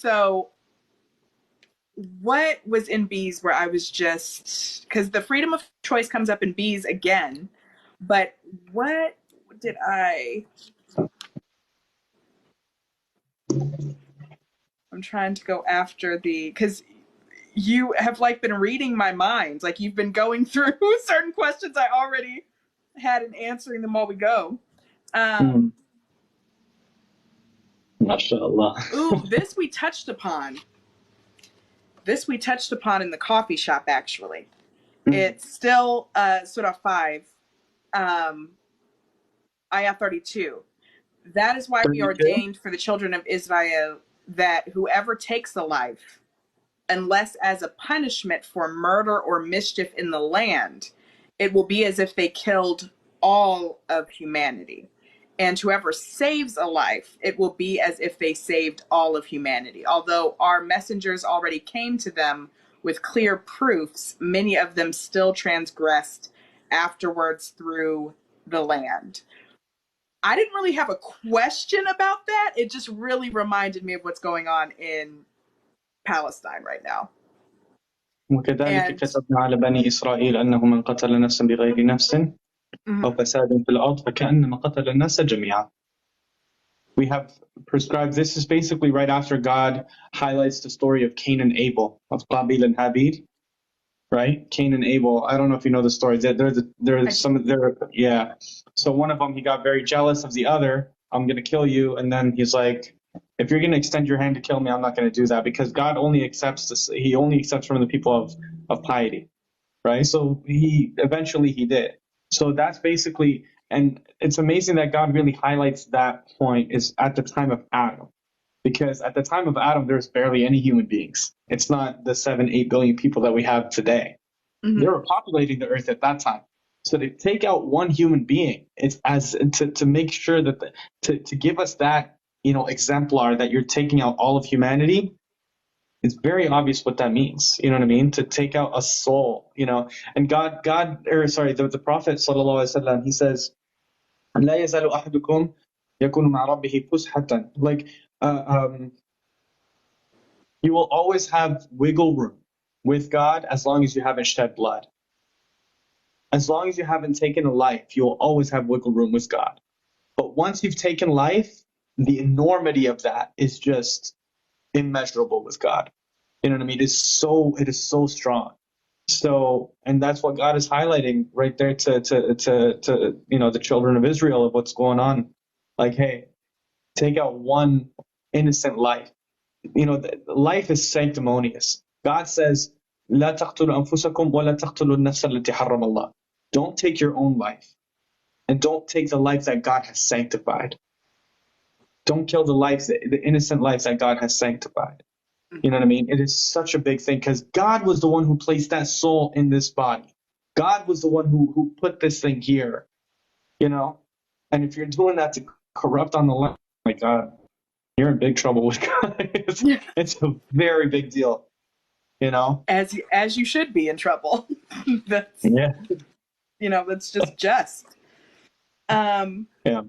So what was in B's where I was just, because the freedom of choice comes up in B's again, but what did I'm trying to go after because you have like been reading my mind. Like you've been going through certain questions I already had and answering them while we go. MashaAllah. Ooh, this we touched upon. This we touched upon in the coffee shop, actually. It's still Surah 5, Ayah 32. That is why we 32? ordained for the children of Israel that whoever takes a life, unless as a punishment for murder or mischief in the land, it will be as if they killed all of humanity. And whoever saves a life, it will be as if they saved all of humanity. Although our messengers already came to them with clear proofs, many of them still transgressed afterwards through the land. I didn't really have a question about that. It just really reminded me of what's going on in Palestine right now. وكذلك كتبنا على بني إسرائيل أنه من قتل نفسا بغير نفس أو فساد في الأرض فكأنما قتل الناس جميعا. We have prescribed, this is basically right after God highlights the story of Cain and Abel, of Qabil and Habil, right? Cain and Abel, I don't know if you know the story. Yeah. So one of them, he got very jealous of the other. I'm going to kill you. And then he's like, if you're going to extend your hand to kill me, I'm not going to do that, because God only accepts this. He only accepts from the people of piety, right? So he did. So that's basically, and it's amazing that God really highlights that point is at the time of Adam, because at the time of Adam, there's barely any human beings. It's not the 7-8 billion people that we have today. They were populating the earth at that time. So to take out one human being, it's as to make sure that to give us that, exemplar that you're taking out all of humanity. It's very obvious what that means. You know what I mean? To take out a soul, and the Prophet sallallahu alaihi wasallam, he says, لا يزال أحدكم يكون مع ربه فسحة. Like, you will always have wiggle room with God as long as you haven't shed blood. As long as you haven't taken a life, you will always have wiggle room with God. But once you've taken life, the enormity of that is just immeasurable with God. You know what I mean? It is so strong. So, and that's what God is highlighting right there to the children of Israel of what's going on. Like, hey, take out one innocent life. Life is sanctimonious. God says, لا تقتلوا أنفسكم ولا تقتلوا النفس التي حرم الله. Don't take your own life, and don't take the life that God has sanctified. Don't kill the innocent life that God has sanctified. You know what I mean? It is such a big thing, because God was the one who placed that soul in this body. God was the one who put this thing here. And if you're doing that to corrupt on the left, oh my God, you're in big trouble with God. It's a very big deal. As you should be in trouble. That's just. Yeah.